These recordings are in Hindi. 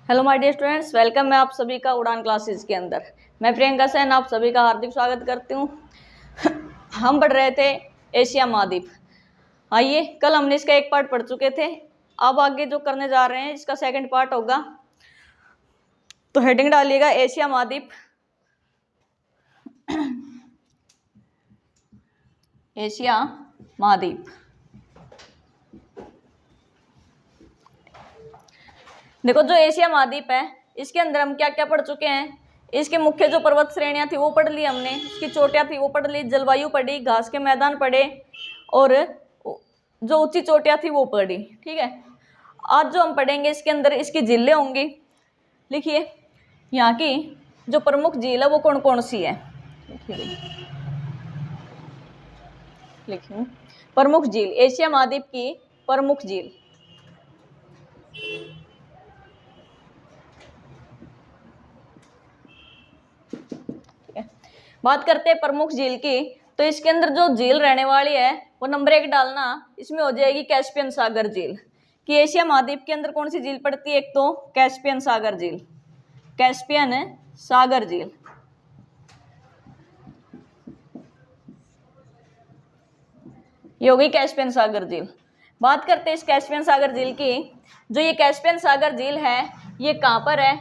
Hello my dear students, welcome है आप सभी का उड़ान क्लासेस के अंदर। मैं प्रियंका सेन आप सभी का हार्दिक स्वागत करती हूँ। हम पढ़ रहे थे एशिया महाद्वीप। आइए, कल हमने इसका एक पार्ट पढ़ चुके थे। अब आगे जो करने जा रहे हैं इसका सेकंड पार्ट होगा। तो हेडिंग डालिएगा एशिया महाद्वीप। एशिया महाद्वीप। देखो, जो एशिया महाद्वीप है इसके अंदर हम क्या क्या पढ़ चुके हैं। इसके मुख्य जो पर्वत श्रेणियां थी वो पढ़ ली हमने, इसकी चोटियां थी वो पढ़ ली, जलवायु पढ़ी, घास के मैदान पढ़े और जो ऊंची चोटियां थी वो पढ़ी। ठीक है, आज जो हम पढ़ेंगे इसके अंदर इसकी झीलें होंगी। लिखिए, यहाँ की जो प्रमुख झील है वो कौन कौन सी है। लिखिए, प्रमुख झील, एशिया महाद्वीप की प्रमुख झील। बात करते हैं प्रमुख झील की, तो इसके अंदर जो झील रहने वाली है वो नंबर 1 डालना, इसमें हो जाएगी कैस्पियन सागर झील। कि एशिया महाद्वीप के अंदर कौन सी झील पड़ती है, एक तो कैस्पियन सागर झील। कैस्पियन सागर झील, ये होगी कैस्पियन सागर झील। बात करते हैं इस कैस्पियन सागर झील की। जो ये कैस्पियन सागर झील है ये कहाँ पर है,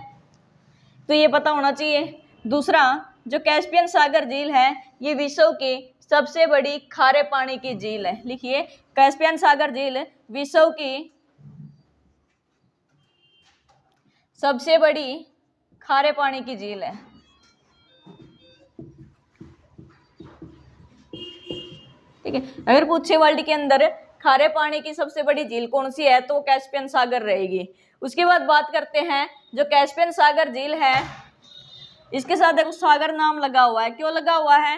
तो ये पता होना चाहिए। दूसरा, जो कैस्पियन सागर झील है ये विश्व की सबसे बड़ी खारे पानी की झील है। लिखिए, कैस्पियन सागर झील विश्व की सबसे बड़ी खारे पानी की झील है। ठीक है, अगर पूछे वर्ल्ड के अंदर खारे पानी की सबसे बड़ी झील कौन सी है तो कैस्पियन सागर रहेगी। उसके बाद बात करते हैं जो कैस्पियन सागर झील है इसके साथ एक सागर नाम लगा हुआ है। क्यों लगा हुआ है,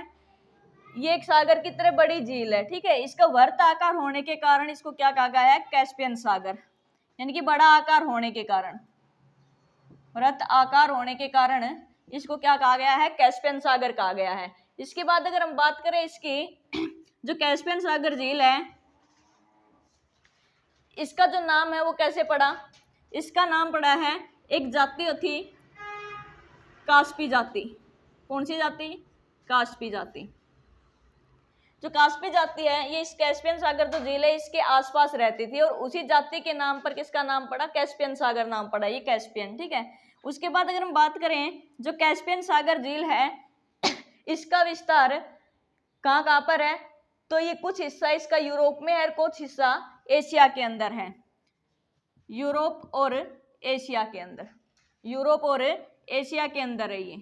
ये एक सागर की तरह बड़ी झील है। ठीक है, इसका वृत्त आकार होने के कारण इसको क्या कहा गया है, कैस्पियन सागर, यानी कि बड़ा आकार होने के कारण, वृत्त आकार होने के कारण इसको क्या कहा गया है, कैस्पियन सागर कहा गया है। इसके बाद अगर हम बात करें इसकी, जो कैस्पियन सागर झील है इसका जो नाम है वो कैसे पड़ा, इसका नाम पड़ा है, एक जाति थी कास्पी जाति। कौन सी जाति, कास्पी जाति। जो कास्पी जाति है ये इस कैस्पियन सागर जो झील है इसके आसपास रहती थी और उसी जाति के नाम पर किसका नाम पड़ा, कैस्पियन सागर नाम पड़ा, ये कैस्पियन। ठीक है, उसके बाद अगर हम बात करें जो कैस्पियन सागर झील है इसका विस्तार कहाँ कहाँ पर है, तो ये कुछ हिस्सा इसका यूरोप में है और कुछ हिस्सा एशिया के अंदर है। यूरोप और एशिया के अंदर, यूरोप और एशिया के अंदर है ये।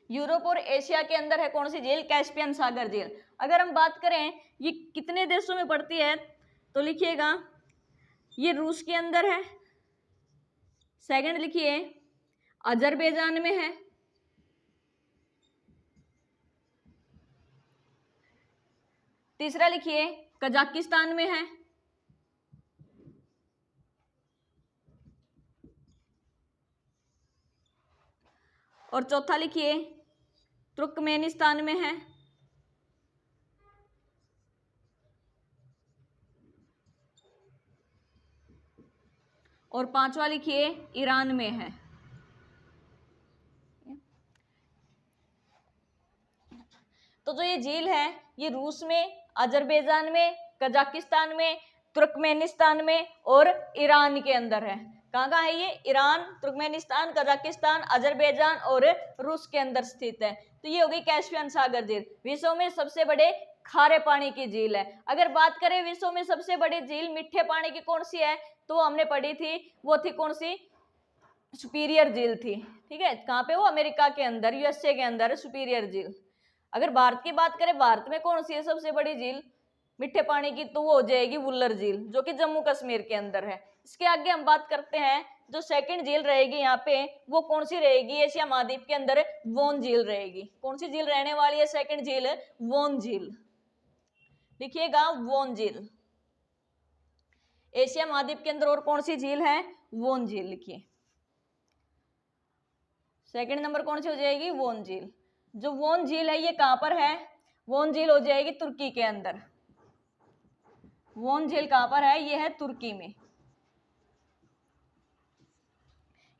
यूरोप और एशिया के अंदर है कौन सी झील, कैस्पियन सागर झील। अगर हम बात करें ये कितने देशों में पड़ती है तो लिखिएगा, ये रूस के अंदर है। सेकंड लिखिए, अजरबैजान में है। तीसरा लिखिए, कजाकिस्तान में है। और चौथा लिखिए, तुर्कमेनिस्तान में है। और पांचवा लिखिए, ईरान में है। तो जो ये झील है ये रूस में, अजरबैजान में, कजाकिस्तान में, तुर्कमेनिस्तान में और ईरान के अंदर है। कहाँ कहाँ है ये, ईरान, तुर्कमेनिस्तान, कजाकिस्तान, अजरबैजान और रूस के अंदर स्थित है। तो ये होगी कैस्पियन सागर झील, विश्व में सबसे बड़े खारे पानी की झील है। अगर बात करें विश्व में सबसे बड़ी झील मीठे पानी की कौन सी है, तो हमने पढ़ी थी, वो थी कौन सी, सुपीरियर झील थी। ठीक है, कहाँ पे, वो अमेरिका के अंदर, यूएसए के अंदर सुपीरियर झील। अगर भारत की बात करें, भारत में कौन सी है सबसे बड़ी झील मीठे पानी की, तो वो हो जाएगी वुल्लर झील, जो कि जम्मू कश्मीर के अंदर है। इसके आगे हम बात करते हैं, जो सेकंड झील रहेगी यहाँ पे वो कौन सी रहेगी, एशिया महाद्वीप के अंदर वोन झील रहेगी। कौन सी झील रहने वाली है सेकंड झील, वोन झील। लिखिएगा, वोन झील। एशिया महाद्वीप के अंदर और कौन सी झील है, वोन झील। लिखिए, सेकंड नंबर कौन सी हो जाएगी, वोन झील। जो वोन झील है ये कहां पर है, वोन झील हो जाएगी तुर्की के अंदर। वोन झील कहाँ पर है? ये है तुर्की में।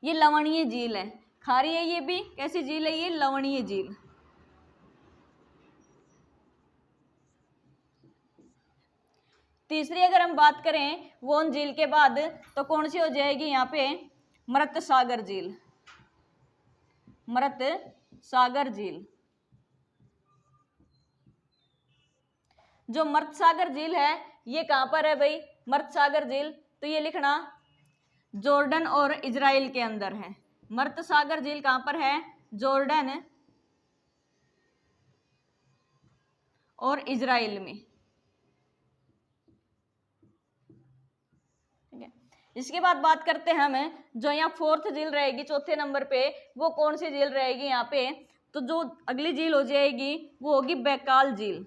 ये लवणीय झील है, खारी है ये भी। कैसी झील है ये? लवणीय झील। तीसरी अगर हम बात करें वोन झील के बाद तो कौन सी हो जाएगी यहाँ पे? मृत सागर झील। मृत सागर झील। जो मृत सागर झील है ये कहां पर है भाई? मृत सागर झील तो ये लिखना जॉर्डन और इजराइल के अंदर है। मृत सागर झील कहां पर है? जॉर्डन और इजराइल में। ठीक है, इसके बाद बात करते हैं हम जो यहाँ फोर्थ झील रहेगी, चौथे नंबर पे, वो कौन सी झील रहेगी यहाँ पे? तो जो अगली झील हो जाएगी वो होगी बैकाल झील।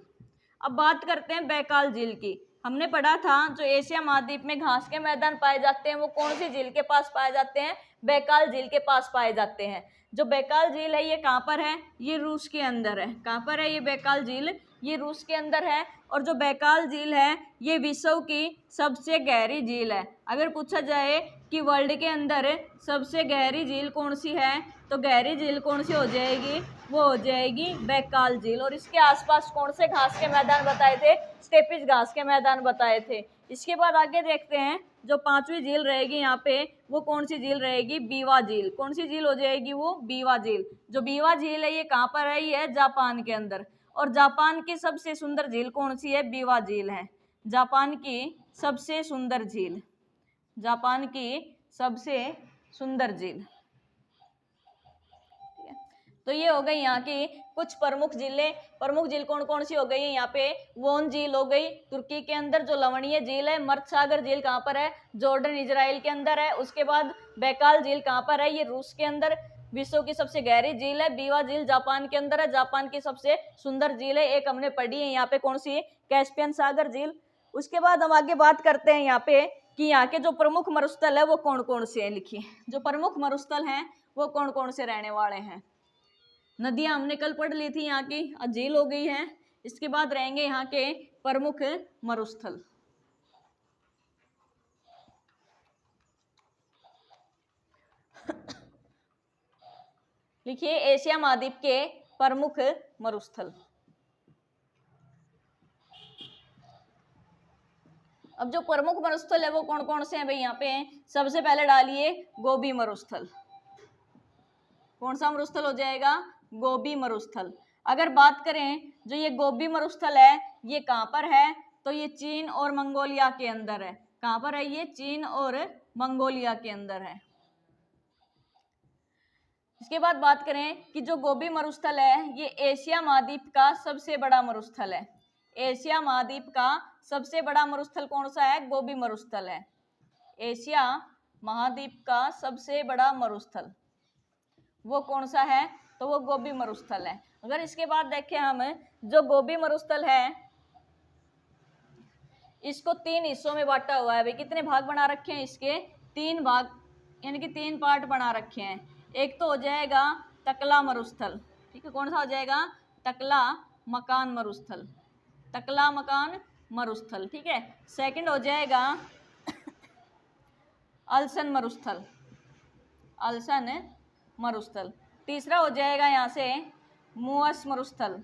अब बात करते हैं बैकाल झील की। हमने पढ़ा था जो एशिया महाद्वीप में घास के मैदान पाए जाते हैं वो कौन सी झील के पास पाए जाते हैं? बैकाल झील के पास पाए जाते हैं। जो बैकाल झील है ये कहाँ पर है? ये रूस के अंदर है। कहाँ पर है ये बैकाल झील? ये रूस के अंदर है। और जो बैकाल झील है ये विश्व की सबसे गहरी झील है। अगर पूछा जाए कि वर्ल्ड के अंदर सबसे गहरी झील कौन सी है तो गहरी झील कौन सी हो जाएगी? वो हो जाएगी बैकाल झील। और इसके आसपास कौन से घास के मैदान बताए थे? स्टेपिज घास के मैदान बताए थे। इसके बाद आगे देखते हैं जो पांचवी झील रहेगी यहाँ पे वो कौन सी झील रहेगी? बीवा झील। कौन सी झील हो जाएगी वो? बीवा झील। जो बीवा झील है ये कहाँ पर है? ये है जापान के अंदर। और जापान की सबसे सुंदर झील कौन सी है? बीवा झील है। जापान की सबसे सुंदर झील। जापान की सबसे सुंदर झील। तो ये हो गई यहाँ की कुछ प्रमुख झीलें। प्रमुख झील कौन कौन सी हो गई है यहाँ पे? वोन झील हो गई तुर्की के अंदर जो लवणीय झील है। मृत सागर झील कहाँ पर है? जॉर्डन इजराइल के अंदर है। उसके बाद बैकाल झील कहाँ पर है? ये रूस के अंदर विश्व की सबसे गहरी झील है। बीवा झील जापान के अंदर है, जापान की सबसे सुंदर झील है। एक हमने पढ़ी है यहाँ पे कौन सी? कैस्पियन सागर झील। उसके बाद हम आगे बात करते हैं यहाँ पे कि यहाँ के जो प्रमुख मरुस्थल है वो कौन कौन से हैं। लिखिए जो प्रमुख मरुस्थल हैं वो कौन कौन से रहने वाले हैं। नदियां हमने कल पढ़ ली थी यहाँ की, झील हो गई है। इसके बाद रहेंगे यहाँ के प्रमुख मरुस्थल। लिखिए एशिया महाद्वीप के प्रमुख मरुस्थल। अब जो प्रमुख मरुस्थल है वो कौन कौन से हैं भाई यहाँ पे? सबसे पहले डालिए गोबी मरुस्थल। कौन सा मरुस्थल हो जाएगा? गोबी मरुस्थल। अगर बात करें जो ये गोबी मरुस्थल है ये कहाँ पर है? तो ये चीन और मंगोलिया के अंदर है। कहाँ पर है ये? चीन और मंगोलिया के अंदर है। इसके बाद बात करें कि जो गोबी मरुस्थल है ये एशिया महाद्वीप का सबसे बड़ा मरुस्थल है। एशिया महाद्वीप का सबसे बड़ा मरुस्थल कौन सा है? गोबी मरुस्थल है। एशिया महाद्वीप का सबसे बड़ा मरुस्थल वो कौन सा है? तो वो गोबी मरुस्थल है। अगर इसके बाद देखें हम जो गोबी मरुस्थल है इसको 3 हिस्सों में बांटा हुआ है भाई। कितने भाग बना रखे हैं इसके? 3 भाग, यानी कि 3 पार्ट बना रखे हैं। एक तो हो जाएगा तकला मरुस्थल। ठीक है, कौन सा हो जाएगा? तकला मकान मरुस्थल। तकला मकान मरुस्थल। ठीक है। सेकंड हो जाएगा अल्सन मरुस्थल। अल्सन मरुस्थल। तीसरा हो जाएगा यहाँ से मुअस मरुस्थल।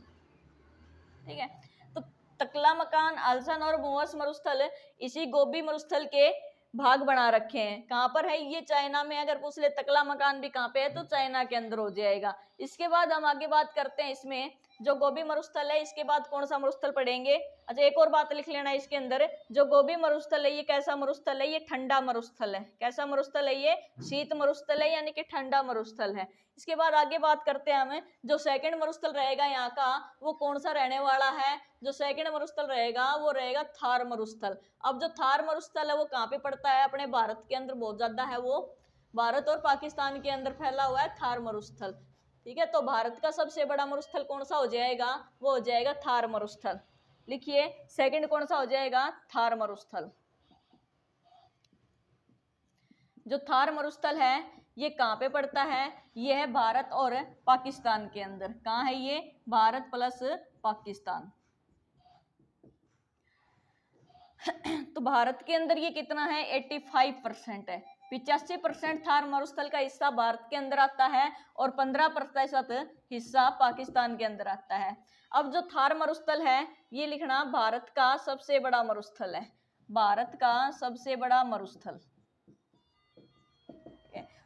ठीक है, तो तकला मकान, अल्सन और मुअस मरुस्थल इसी गोबी मरुस्थल के भाग बना रखे हैं। कहाँ पर है ये? चाइना में। अगर पूछ ले तकला मकान भी कहाँ पे है तो चाइना के अंदर हो जाएगा। इसके बाद हम आगे बात करते हैं इसमें जो गोबी मरुस्थल है इसके बाद कौन सा मरुस्थल पढ़ेंगे। अच्छा एक और बात लिख लेना इसके अंदर, जो गोबी मरुस्थल है ये कैसा मरुस्थल है? ये ठंडा मरुस्थल है। कैसा मरुस्थल है ये? शीत मरुस्थल है, यानी कि ठंडा मरुस्थल है। इसके बाद आगे बात करते हैं हम जो सेकंड मरुस्थल रहेगा यहाँ का वो कौन सा रहने वाला है? जो सेकंड मरुस्थल रहेगा वो रहेगा थार मरुस्थल। अब जो थार मरुस्थल है वो कहाँ पे पड़ता है? अपने भारत के अंदर बहुत ज्यादा है। वो भारत और पाकिस्तान के अंदर फैला हुआ है थार मरुस्थल। ठीक है, तो भारत का सबसे बड़ा मरुस्थल कौन सा हो जाएगा? वो हो जाएगा थार मरुस्थल। लिखिए सेकंड कौन सा हो जाएगा? थार मरुस्थल। जो थार मरुस्थल है ये कहाँ पे पड़ता है? ये है भारत और पाकिस्तान के अंदर। कहाँ है ये? भारत प्लस पाकिस्तान। तो भारत के अंदर ये कितना है, 85% है। 85% थार मरुस्थल का हिस्सा भारत के अंदर आता है और 15% हिस्सा पाकिस्तान के अंदर आता है। अब जो थार मरुस्थल है ये लिखना भारत का सबसे बड़ा मरुस्थल है, भारत का सबसे बड़ा मरुस्थल।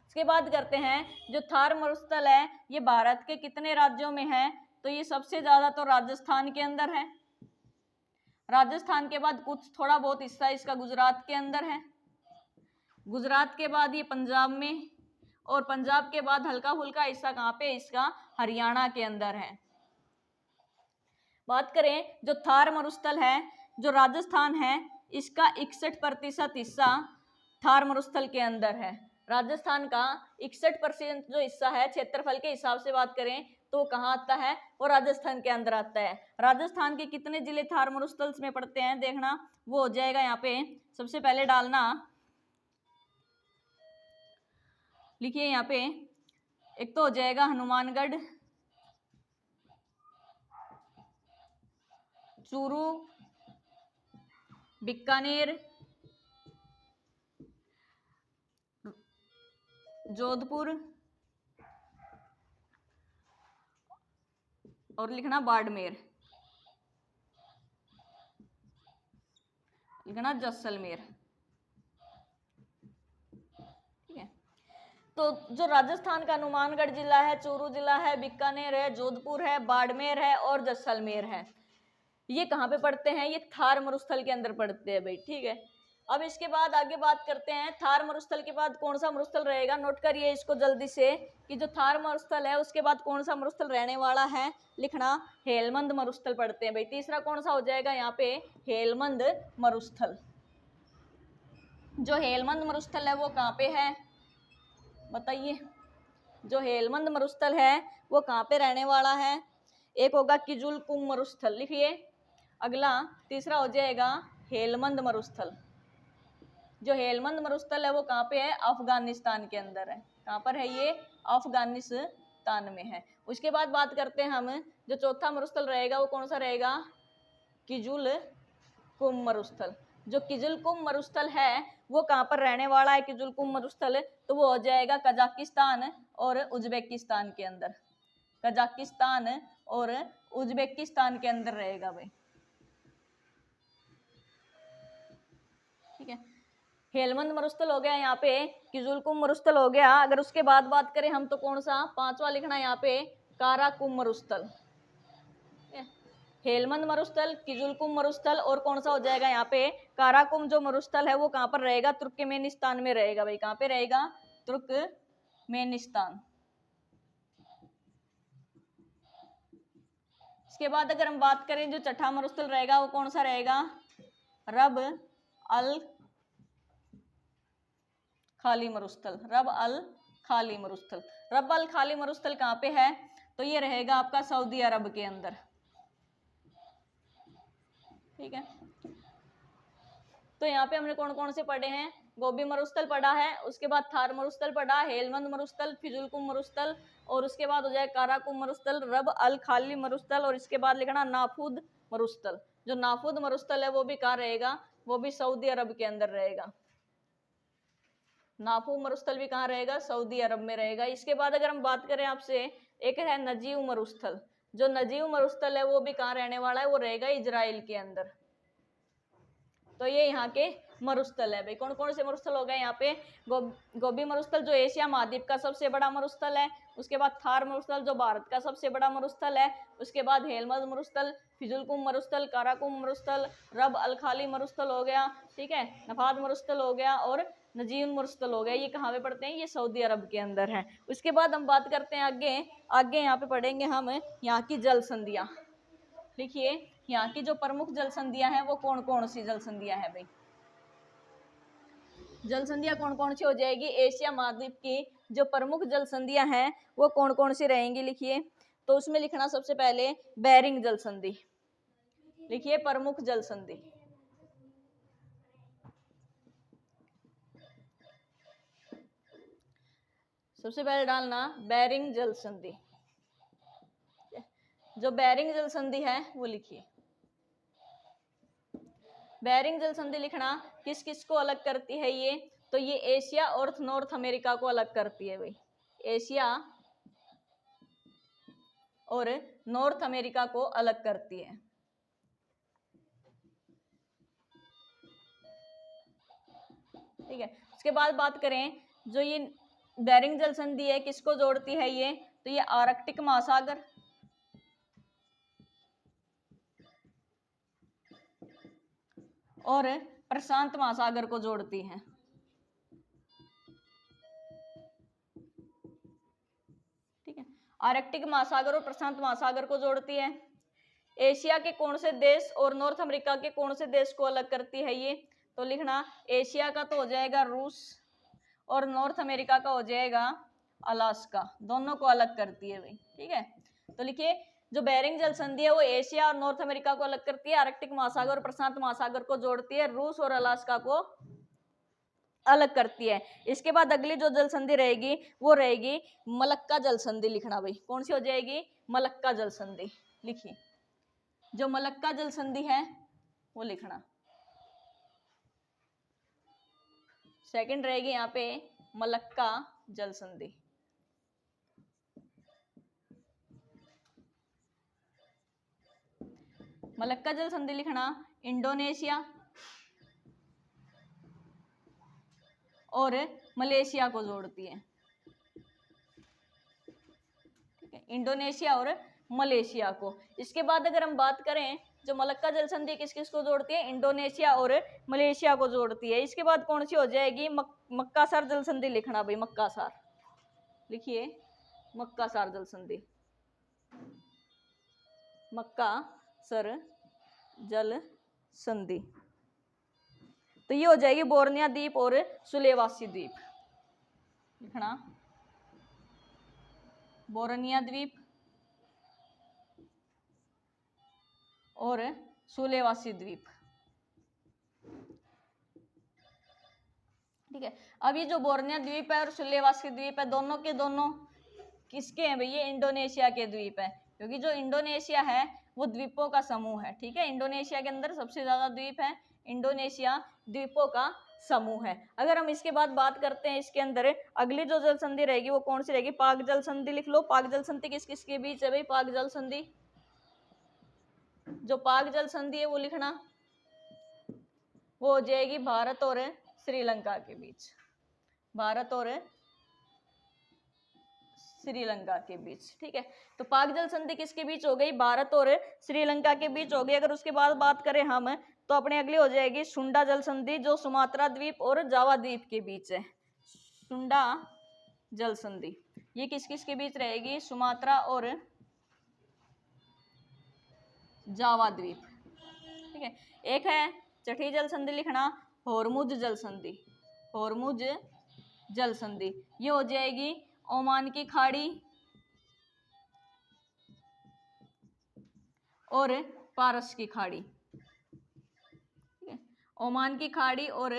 उसके बाद करते हैं जो थार मरुस्थल है ये भारत के कितने राज्यों में है, तो ये सबसे ज्यादा तो राजस्थान के अंदर है, राजस्थान के बाद कुछ थोड़ा बहुत हिस्सा इसका गुजरात के अंदर है, गुजरात के बाद ये पंजाब में, और पंजाब के बाद हल्का फुल्का हिस्सा कहाँ पे, इसका हरियाणा के अंदर है। बात करें जो थार मरुस्थल है, जो राजस्थान है इसका 61% हिस्सा थार मरुस्थल के अंदर है। राजस्थान का 61% जो हिस्सा है क्षेत्रफल के हिसाब से बात करें तो कहाँ आता है, वो राजस्थान के अंदर आता है। राजस्थान के कितने जिले थार मरुस्थल में पड़ते हैं देखना, वो हो जाएगा यहाँ पे, सबसे पहले डालना, लिखिए यहाँ पे, एक तो हो जाएगा हनुमानगढ़, चूरू, बीकानेर, जोधपुर और लिखना बाड़मेर, लिखना जैसलमेर। ठीक है, तो जो राजस्थान का हनुमानगढ़ जिला है, चूरू जिला है, बीकानेर है, जोधपुर है, बाड़मेर है और जैसलमेर है, ये कहाँ पे पड़ते हैं, ये थार मरुस्थल के अंदर पड़ते हैं भाई। ठीक है, अब इसके बाद आगे बात करते हैं थार मरुस्थल के बाद कौन सा मरुस्थल रहेगा, नोट करिए इसको जल्दी से कि जो थार मरुस्थल है उसके बाद कौन सा मरुस्थल रहने वाला है, लिखना हेलमंद मरुस्थल पड़ते हैं भाई। तीसरा कौन सा हो जाएगा यहाँ पे, हेलमंद मरुस्थल। जो हेलमंद मरुस्थल है वो कहाँ पे है बताइए, जो हेलमंद मरुस्थल है वो कहाँ पे रहने वाला है, एक होगा किजुलकुम मरुस्थल, लिखिए। अगला तीसरा हो जाएगा हेलमंद मरुस्थल। जो हेलमंद मरुस्थल है वो कहाँ पे है, अफगानिस्तान के अंदर है। कहाँ पर है ये, अफगानिस्तान में है। उसके बाद बात करते हैं हम, जो चौथा मरुस्थल रहेगा वो कौन सा रहेगा, किजुलकुम मरुस्थल। जो किजुलकुम मरुस्थल है वो कहाँ पर रहने वाला है, किजुलकुम मरुस्थल, तो वो हो जाएगा कजाकिस्तान और उज्बेकिस्तान के अंदर, कजाकिस्तान और उज्बेकिस्तान के अंदर रहेगा भाई। ठीक है, हेलमंद मरुस्थल हो गया यहाँ पे, किजुलकुम मरुस्थल हो गया। अगर उसके बाद बात करें हम तो कौन सा, पांचवा लिखना यहाँ पे काराकुम मरुस्थल। हेलमंद मरुस्थल, किजुलकुम मरुस्थल और कौन सा हो जाएगा यहाँ पे, काराकुम जो मरुस्थल है वो कहाँ पर रहेगा, तुर्कमेनिस्तान में रहेगा भाई। कहाँ पे रहेगा, तुर्कमेनिस्तान। इसके बाद अगर हम बात करें जो छठा मरुस्थल रहेगा वो कौन सा रहेगा, रब अल खाली मरुस्थल, रब अल खाली मरुस्थल। रब अल खाली मरुस्थल कहाँ पे है, तो ये रहेगा आपका सऊदी अरब के अंदर। ठीक है, तो यहाँ पे हमने कौन कौन से पढ़े हैं, गोबी मरुस्थल पढ़ा है, उसके बाद थार मरुस्थल पढ़ा, हेलमंद मरुस्थल, फिजुलकुम मरुस्थल और उसके बाद हो जाए काराकुम मरुस्थल, रब अल खाली मरुस्थल और इसके बाद लिखना नाफूद मरुस्थल। जो नाफूद मरुस्थल है वो भी कहाँ रहेगा, वो भी सऊदी अरब के अंदर रहेगा। नाफू मरुस्थल भी कहाँ रहेगा, सऊदी अरब में रहेगा। इसके बाद अगर हम बात करें आपसे, एक है नजीव मरुस्थल। जो नजीव मरुस्थल है वो भी कहाँ रहने वाला है, वो रहेगा इजराइल के अंदर। तो ये यहाँ के मरुस्थल है भाई। कौन कौन से मरुस्थल हो गए यहाँ पे, गोबी मरुस्थल जो एशिया महाद्वीप का सबसे बड़ा मरुस्थल है, उसके बाद थार मरुस्थल जो भारत का सबसे बड़ा मरुस्थल है, उसके बाद हेलमंद मरुस्थल, फिजुलकुम मरुस्थल, काराकुम मरुस्थल, रब अल खाली मरुस्थल हो गया, ठीक है, नफाद मरुस्थल हो गया और नजीम मरुस्थल हो गया। ये कहाँ पे पड़ते हैं, ये सऊदी अरब के अंदर है। उसके बाद हम बात करते हैं आगे, आगे यहाँ पे पढ़ेंगे हम यहाँ की जल संधियाँ। लिखिए, यहाँ की जो प्रमुख जल संधियाँ हैं वो कौन कौन सी जल संधियाँ हैं भाई। जल संधियाँ कौन कौन सी हो जाएगी, एशिया महाद्वीप की जो प्रमुख जल संधियाँ हैं वो कौन कौन सी रहेंगी, लिखिए। तो उसमें लिखना सबसे पहले बेरिंग जल संधि, लिखिए प्रमुख जल संधि। सबसे पहले डालना बेरिंग जल संधि। जो बेरिंग जल संधि है वो लिखिए। बेरिंग जल संधि लिखना किस किस को अलग करती है ये, तो ये एशिया और नॉर्थ अमेरिका को अलग करती है भाई, एशिया और नॉर्थ अमेरिका को अलग करती है। ठीक है, उसके बाद बात करें जो ये बेरिंग जल संधि है किसको जोड़ती है ये, तो ये आर्कटिक महासागर और प्रशांत महासागर को जोड़ती है। ठीक है, आर्कटिक महासागर और प्रशांत महासागर को जोड़ती है। एशिया के कौन से देश और नॉर्थ अमेरिका के कौन से देश को अलग करती है ये, तो लिखना एशिया का तो हो जाएगा रूस और नॉर्थ अमेरिका का हो जाएगा अलास्का, दोनों को अलग करती है भाई। ठीक है, तो लिखिए जो बेरिंग जल संधि है वो एशिया और नॉर्थ अमेरिका को अलग करती है, आर्कटिक महासागर और प्रशांत महासागर को जोड़ती है, रूस और अलास्का को अलग करती है। इसके बाद अगली जो जल संधि रहेगी वो रहेगी मलक्का जल संधि। लिखना भाई कौन सी हो जाएगी, मलक्का जल संधि। लिखिए जो मलक्का जल संधि है वो लिखना। सेकंड रहेगी यहाँ पे मलक्का जल संधि। मलक्का जल संधि लिखना इंडोनेशिया और मलेशिया को जोड़ती है। ठीक है, इंडोनेशिया और मलेशिया को। इसके बाद अगर हम बात करें जो मलक्का जल संधि किस किस को जोड़ती है, इंडोनेशिया और मलेशिया को जोड़ती है। इसके बाद कौन सी हो जाएगी, मक्कासार जल संधि। लिखना भाई मक्कासार। लिखिए मक्कासार जल संधि, मक्कासर जल संधि। तो ये हो जाएगी बोर्निया द्वीप और सुलेवासी द्वीप। लिखना बोर्निया द्वीप और सुलेवासी द्वीप। ठीक है, अब ये जो बोर्निया द्वीप है और सुलेवासी द्वीप है दोनों के दोनों किसके हैं भाई, ये इंडोनेशिया के द्वीप है, क्योंकि जो इंडोनेशिया है वो द्वीपों का समूह है। ठीक है, इंडोनेशिया के अंदर सबसे ज्यादा द्वीप है, इंडोनेशिया द्वीपों का समूह है। अगर हम इसके बाद बात करते हैं इसके अंदर अगली जो जल संधि रहेगी वो कौन सी रहेगी, पाक जल संधि। लिख लो पाक जल संधि किस किस के बीच है भाई, पाक जल संधि। जो पाक जल संधि है वो लिखना वो हो जाएगी भारत और श्रीलंका के बीच, भारत और श्रीलंका के बीच। ठीक है, तो पाक जल संधि किसके बीच हो गई, भारत और श्रीलंका के बीच हो गई। अगर उसके बाद बात करें हम तो अपने अगली हो जाएगी सुंडा जल संधि जो सुमात्रा द्वीप और जावा द्वीप के बीच है। सुंडा जल संधि ये किस किस के बीच रहेगी, सुमात्रा और जावा द्वीप। ठीक है, एक है छठी जल संधि। लिखना होर्मुज जल संधि, होर्मुज जल संधि। ये हो जाएगी ओमान की खाड़ी और पारस की खाड़ी। ठीक है, ओमान की खाड़ी और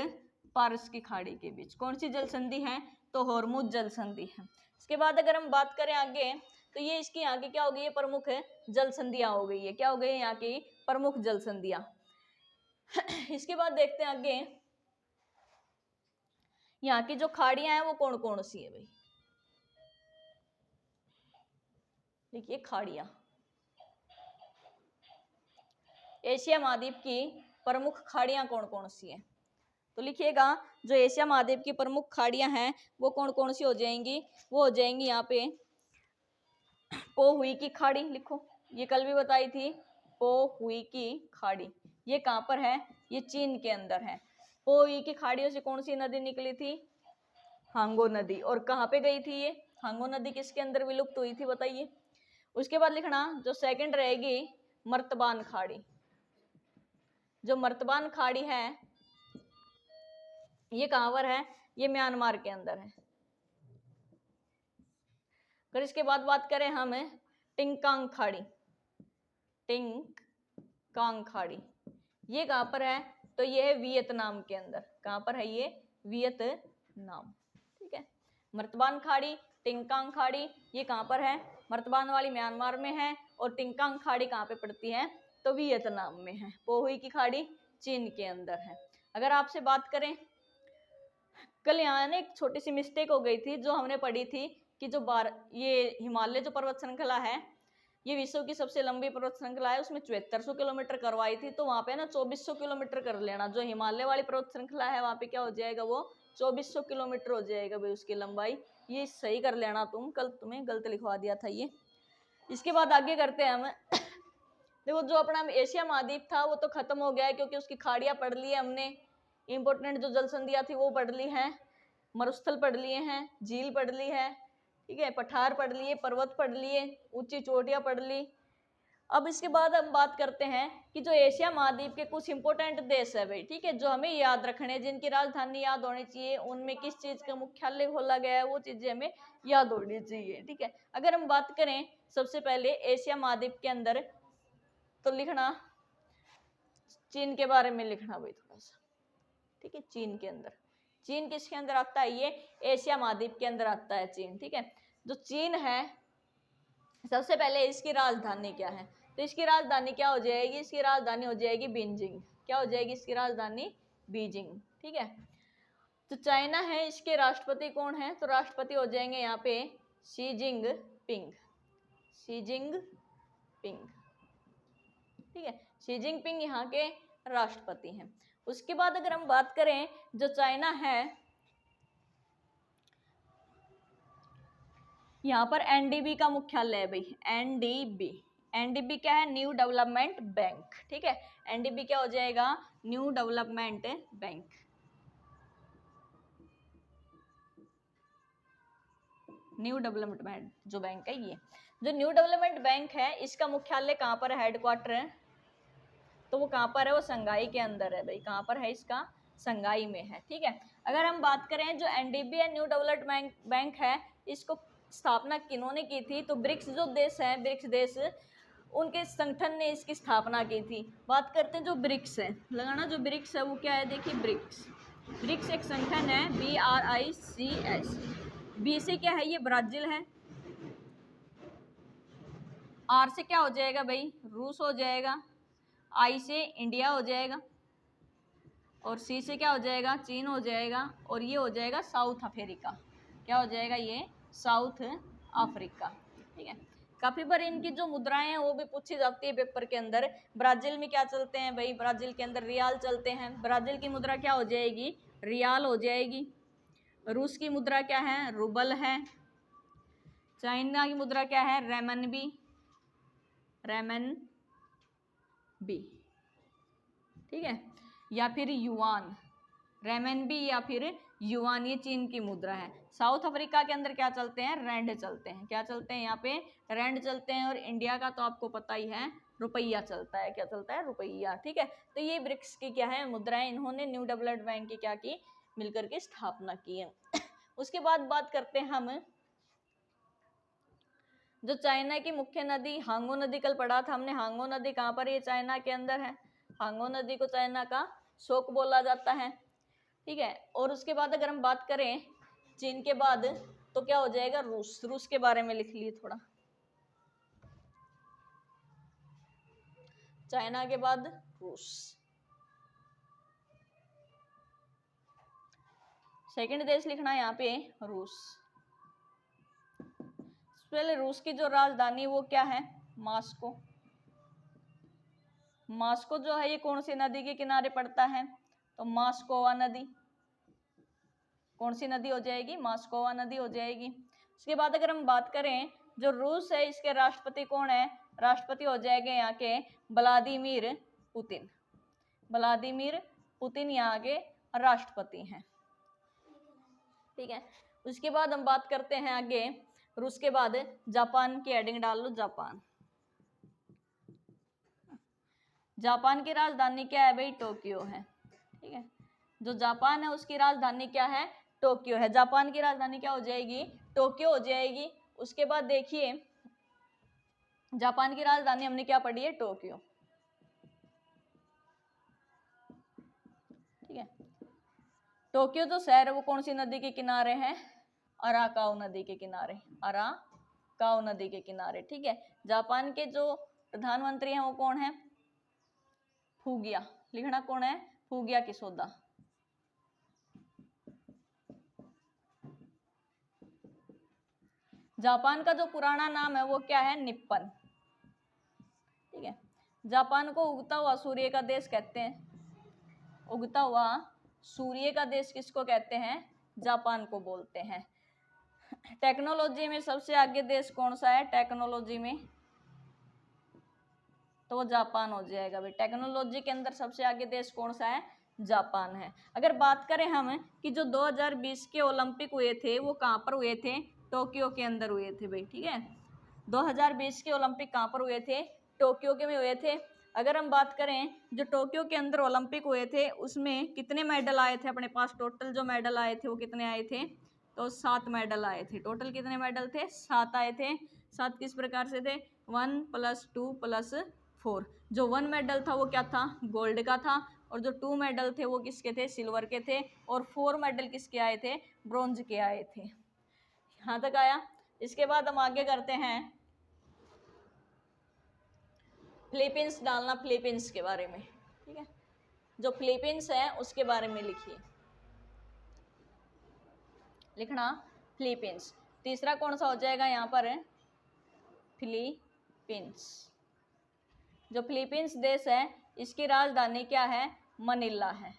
पारस की खाड़ी के बीच कौन सी जल संधि है, तो होर्मुज जल संधि है। इसके बाद अगर हम बात करें आगे तो ये इसकी यहाँ की क्या हो गई है, प्रमुख जल संधियां हो गई है। क्या हो गई है यहाँ की प्रमुख जल संधियां। इसके बाद देखते हैं आगे यहाँ की जो खाड़ियां हैं वो कौन कौन सी है भाई। देखिए खाड़ियां एशिया महाद्वीप की प्रमुख खाड़ियां कौन कौन सी हैं, तो लिखिएगा जो एशिया महाद्वीप की प्रमुख खाड़ियां हैं वो कौन कौन सी हो जाएंगी, वो हो जाएंगी यहाँ पे पो हुई की खाड़ी। लिखो ये कल भी बताई थी, पो हुई की खाड़ी ये कहाँ पर है, ये चीन के अंदर है। पो हुई की खाड़ियों से कौन सी नदी निकली थी, हांगो नदी। और कहाँ पे गई थी ये, हांगो नदी किसके अंदर विलुप्त हुई थी बताइए। उसके बाद लिखना जो सेकंड रहेगी मर्तबान खाड़ी। जो मर्तबान खाड़ी है ये कहां पर है, ये म्यांमार के अंदर है। फिर इसके बाद बात करें हम टिंकांग खाड़ी, टिंकांग खाड़ी ये कहां पर है, तो ये है वियतनाम के अंदर। कहां पर है ये, वियतनाम। ठीक है, मर्तबान खाड़ी टिंकांग खाड़ी ये कहां पर है, मर्तबान वाली म्यांमार में है और टिंकांग खाड़ी कहां पे पड़ती है, तो वियतनाम में है। पोहुई की खाड़ी चीन के अंदर है। अगर आपसे बात करें, कल यहाँ ने एक छोटी सी मिस्टेक हो गई थी जो हमने पढ़ी थी कि जो ये हिमालय जो पर्वत श्रृंखला है, ये विश्व की सबसे लंबी पर्वत श्रृंखला है, उसमें 7400 किलोमीटर करवाई थी, तो वहां पे ना 2400 किलोमीटर कर लेना। जो हिमालय वाली पर्वत श्रृंखला है वहां पे क्या हो जाएगा, वो 2400 किलोमीटर हो जाएगा भाई उसकी लंबाई। ये सही कर लेना तुम, कल तुम्हें गलत लिखवा दिया था ये। इसके बाद आगे करते हैं हम। देखो जो अपना एशिया महाद्वीप था वो तो खत्म हो गया है, क्योंकि उसकी खाड़ियां पढ़ ली है हमने, इंपोर्टेंट जो जल संधियां थी वो पढ़ ली है, मरुस्थल पढ़ लिए हैं, झील पढ़ ली है, ठीक है, पठार पढ़ लिए, पर्वत पढ़ लिए, ऊंची चोटियां पढ़ ली। अब इसके बाद हम बात करते हैं कि जो एशिया महाद्वीप के कुछ इंपोर्टेंट देश है भाई, ठीक है, जो हमें याद रखने हैं, जिनकी राजधानी याद होनी चाहिए, उनमें किस चीज का मुख्यालय खोला गया है, वो चीजें हमें याद होनी चाहिए, ठीक है। अगर हम बात करें सबसे पहले एशिया महाद्वीप के अंदर, तो लिखना चीन के बारे में लिखना भाई थोड़ा सा, ठीक है। चीन के अंदर, चीन किसके अंदर आता है, ये एशिया महाद्वीप के अंदर आता है चीन, ठीक है। जो चीन है, सबसे पहले इसकी राजधानी क्या है, तो इसकी राजधानी क्या हो जाएगी, इसकी राजधानी हो जाएगी बीजिंग। क्या हो जाएगी इसकी राजधानी, बीजिंग, ठीक है। तो चाइना है, इसके राष्ट्रपति कौन है, तो राष्ट्रपति हो जाएंगे यहाँ पे शी जिनपिंग, शी जिनपिंग, ठीक है। शी जिनपिंग यहाँ के राष्ट्रपति हैं। उसके बाद अगर हम बात करें, जो चाइना है, यहाँ पर एनडीबी का मुख्यालय है भाई, एनडीबी। एनडीबी क्या है, न्यू डेवलपमेंट बैंक, ठीक है। एनडीबी क्या हो जाएगा, new development bank, new development जो बैंक है ये। जो न्यू डेवलपमेंट बैंक है, इसका मुख्यालय कहाँ पर है, हेडक्वार्टर है, तो वो कहाँ पर है, वो संघाई के अंदर है भाई। कहाँ पर है इसका, संघाई में है, ठीक है। अगर हम बात करें जो एनडीबी है, न्यू डेवलपमेंट बैंक है, इसको स्थापना किन्होंने की थी, तो ब्रिक्स जो देश है, ब्रिक्स देश, उनके संगठन ने इसकी स्थापना की थी। बात करते हैं जो ब्रिक्स है, लगाना जो ब्रिक्स है वो क्या है, देखिए ब्रिक्स, ब्रिक्स एक संगठन है, BRICS। बी से क्या है, ये ब्राजील है, आर से क्या हो जाएगा भाई, रूस हो जाएगा, आई से इंडिया हो जाएगा, और सी से क्या हो जाएगा, चीन हो जाएगा, और ये हो जाएगा साउथ अफ्रीका। क्या हो जाएगा, ये साउथ अफ्रीका, ठीक है। काफी बार इनकी जो मुद्राएं हैं वो भी पूछी जाती है पेपर के अंदर। ब्राजील में क्या चलते हैं भाई, ब्राजील के अंदर रियाल चलते हैं, ब्राजील की मुद्रा क्या हो जाएगी, रियाल हो जाएगी। रूस की मुद्रा क्या है, रूबल है। चाइना की मुद्रा क्या है, रेमनबी, रेमनबी, ठीक है, या फिर युआन, रेमनबी या फिर युआन, ये चीन की मुद्रा है। साउथ अफ्रीका के अंदर क्या चलते हैं, रैंड चलते हैं। क्या चलते हैं यहाँ पे, रैंड चलते हैं। और इंडिया का तो आपको पता ही है, रुपया चलता है। क्या चलता है, रुपया, ठीक है। तो ये ब्रिक्स की क्या है, मुद्राएं, इन्होंने न्यू डेवलप्ड बैंक की क्या की, मिलकर के स्थापना की है। उसके बाद बात करते हैं हम, जो चाइना की मुख्य नदी हांगो नदी, कल पढ़ा था हमने, हांगो नदी कहाँ पर, ये चाइना के अंदर है। हांगो नदी को चाइना का शोक बोला जाता है, ठीक है। और उसके बाद अगर हम बात करें चीन के बाद, तो क्या हो जाएगा, रूस। रूस के बारे में लिख लिए थोड़ा, चाइना के बाद रूस। सेकंड देश लिखना है यहाँ पे रूस। पहले रूस की जो राजधानी वो क्या है, मॉस्को। मॉस्को जो है ये कौन सी नदी के किनारे पड़ता है, तो मॉस्कोवा नदी। कौन सी नदी हो जाएगी, मॉस्कोवा नदी हो जाएगी। उसके बाद अगर हम बात करें, जो रूस है इसके राष्ट्रपति कौन है, राष्ट्रपति हो जाएंगे यहाँ के व्लादिमीर पुतिन। व्लादिमीर पुतिन यहाँ के राष्ट्रपति हैं, ठीक है। उसके बाद हम बात करते हैं आगे, रूस के बाद जापान की हेडिंग डाल लो, जापान। जापान की राजधानी क्या है भाई, टोक्यो है, ठीक है। जो जापान है उसकी राजधानी क्या है, टोक्यो है। जापान की राजधानी क्या हो जाएगी, टोक्यो हो जाएगी। उसके बाद देखिए, जापान की राजधानी हमने क्या पढ़ी है, टोक्यो, ठीक है। टोक्यो जो शहर है वो कौन सी नदी के किनारे है, अराकाओ नदी के किनारे, अराकाओ नदी के किनारे, ठीक है। जापान के जो प्रधानमंत्री हैं वो कौन है, फुगिया। लिखना कौन है, फुगिया किसोदा। जापान का जो पुराना नाम है वो क्या है, निप्पन। ठीक है, जापान को उगता हुआ सूर्य का देश कहते हैं। उगता हुआ सूर्य का देश किसको कहते हैं, जापान को बोलते हैं। टेक्नोलॉजी में सबसे आगे देश कौन सा है, टेक्नोलॉजी में, तो वो जापान हो जाएगा भाई। टेक्नोलॉजी के अंदर सबसे आगे देश कौन सा है, जापान है। अगर बात करें हम कि जो 2020 के ओलंपिक हुए थे वो कहाँ पर हुए थे, टोक्यो के अंदर हुए थे भाई। ठीक है, 2020 के ओलंपिक कहाँ पर हुए थे, टोक्यो के में हुए थे। अगर हम बात करें जो टोक्यो के अंदर ओलंपिक हुए थे उसमें कितने मेडल आए थे अपने पास, टोटल जो मेडल आए थे वो कितने आए थे, तो 7 मेडल आए थे। टोटल कितने मेडल थे, 7 आए थे। 7 किस प्रकार से थे, 1 + 2 + 4। जो 1 मेडल था वो क्या था, गोल्ड का था, और जो 2 मेडल थे वो किसके थे, सिल्वर के थे, और 4 मेडल किसके आए थे, ब्रॉन्ज के आए थे। यहाँ तक आया। इसके बाद हम आगे करते हैं, फिलीपींस डालना, फिलीपींस के बारे में। ठीक है, जो फिलीपींस है उसके बारे में लिखिए, लिखना फिलीपींस। तीसरा कौन सा हो जाएगा यहाँ पर, फिलीपींस। जो फिलीपींस देश है इसकी राजधानी क्या है, मनीला है।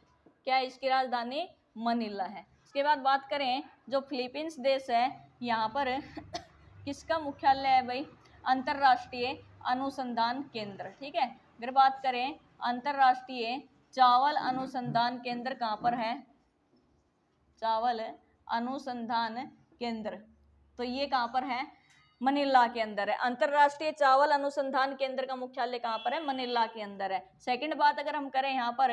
क्या है इसकी राजधानी, मनीला है। इसके बाद बात करें जो फिलीपींस देश है यहाँ पर किसका मुख्यालय है भाई, अंतर्राष्ट्रीय अनुसंधान केंद्र। ठीक है, अगर बात करें अंतर्राष्ट्रीय चावल अनुसंधान केंद्र कहाँ पर है, चावल अनुसंधान केंद्र, तो ये कहाँ पर है, मनीला के अंदर है। अंतरराष्ट्रीय चावल अनुसंधान केंद्र का मुख्यालय कहाँ पर है, मनीला के अंदर है। सेकंड बात अगर हम करें यहाँ पर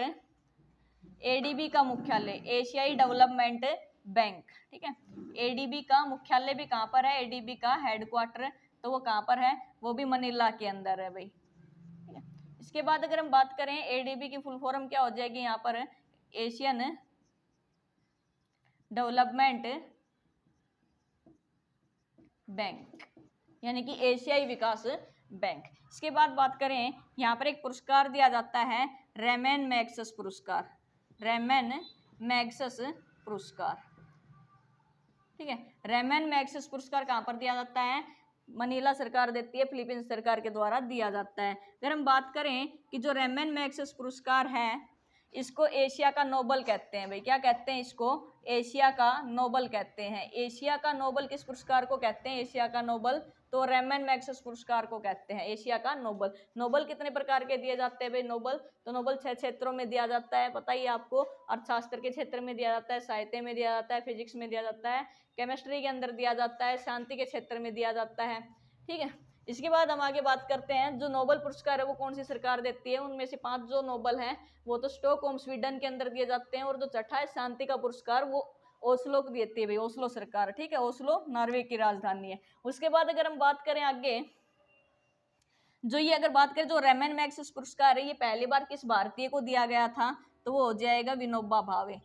एडीबी का मुख्यालय, एशियाई डेवलपमेंट बैंक। ठीक है, एडीबी का मुख्यालय भी कहाँ पर है, एडीबी का हेडक्वार्टर, तो वो कहाँ पर है, वो भी मनीला के अंदर है भाई। ठीक है, इसके बाद अगर हम बात करें एडीबी की फुल फॉर्म क्या हो जाएगी यहाँ पर, एशियन डेवलपमेंट बैंक, यानी कि एशियाई विकास बैंक। इसके बाद बात करें यहाँ पर एक पुरस्कार दिया जाता है, रेमन मैग्सेस पुरस्कार, रेमन मैग्सेस पुरस्कार। ठीक है, रेमन मैग्सेस पुरस्कार कहाँ पर दिया जाता है, मनीला सरकार देती है, फिलीपींस सरकार के द्वारा दिया जाता है। अगर हम बात करें कि जो रेमन मैग्सेस पुरस्कार है इसको एशिया का नोबल कहते हैं भाई। क्या कहते हैं इसको, एशिया का नोबल कहते हैं। एशिया का नोबल किस पुरस्कार को कहते हैं, एशिया का नोबल, तो रेमन मैग्सेस पुरस्कार को कहते हैं एशिया का नोबल। नोबल कितने प्रकार के दिए जाते हैं भाई, नोबल, तो नोबल 6 क्षेत्रों में दिया जाता है, पता ही आपको। अर्थशास्त्र के क्षेत्र में दिया जाता है, साहित्य में दिया जाता है, फिजिक्स में दिया जाता है, केमिस्ट्री के अंदर दिया जाता है, शांति के क्षेत्र में दिया जाता है। ठीक है, इसके बाद हम आगे बात करते हैं जो नोबल पुरस्कार है वो कौन सी सरकार देती है। उनमें से 5 जो नोबल हैं वो तो स्टॉकहोम स्वीडन के अंदर दिए जाते हैं, और जो छठा है शांति का पुरस्कार वो ओस्लो को देती है भाई, ओस्लो सरकार। ठीक है, ओस्लो नॉर्वे की राजधानी है। उसके बाद अगर हम बात करें आगे, जो ये अगर बात करें जो रेमन मैग्सेस पुरस्कार है ये पहली बार किस भारतीय को दिया गया था, तो वो हो जाएगा विनोबा भावे।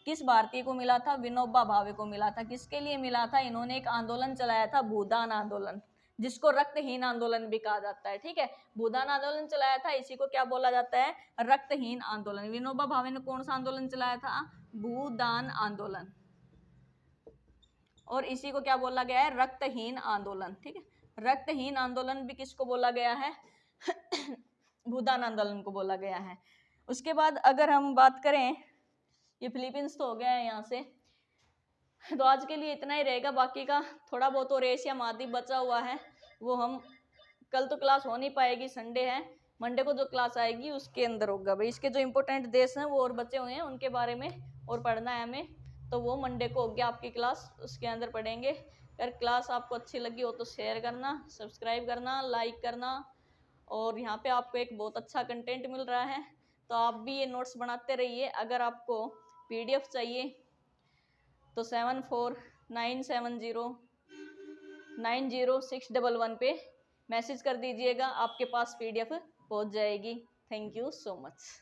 किस भारतीय को मिला था, विनोबा भावे को मिला था। किसके लिए मिला था, इन्होंने एक आंदोलन चलाया था, भूदान आंदोलन, जिसको रक्तहीन आंदोलन भी कहा जाता है। ठीक है, भूदान आंदोलन चलाया था, इसी को क्या बोला जाता है, रक्तहीन आंदोलन। विनोबा भावे ने कौन सा आंदोलन चलाया था, भूदान आंदोलन, और इसी को क्या बोला गया है, रक्तहीन आंदोलन। ठीक है, रक्तहीन आंदोलन भी किसको बोला गया है भूदान आंदोलन को बोला गया है। उसके बाद अगर हम बात करें, ये फिलीपींस तो हो गया है यहाँ से, तो आज के लिए इतना ही रहेगा। बाकी का थोड़ा बहुत और एशिया महाद्वीप बचा हुआ है वो हम, कल तो क्लास हो नहीं पाएगी, संडे है, मंडे को जो क्लास आएगी उसके अंदर होगा भाई। इसके जो इंपॉर्टेंट देश हैं वो और बचे हुए हैं, उनके बारे में और पढ़ना है हमें, तो वो मंडे को होगी आपकी क्लास, उसके अंदर पढ़ेंगे। अगर क्लास आपको अच्छी लगी हो तो शेयर करना, सब्सक्राइब करना, लाइक करना, और यहाँ पे आपको एक बहुत अच्छा कंटेंट मिल रहा है तो आप भी ये नोट्स बनाते रहिए। अगर आपको PDF चाहिए तो 7497090611 पे मैसेज कर दीजिएगा, आपके पास PDF पहुंच जाएगी। Thank you so much.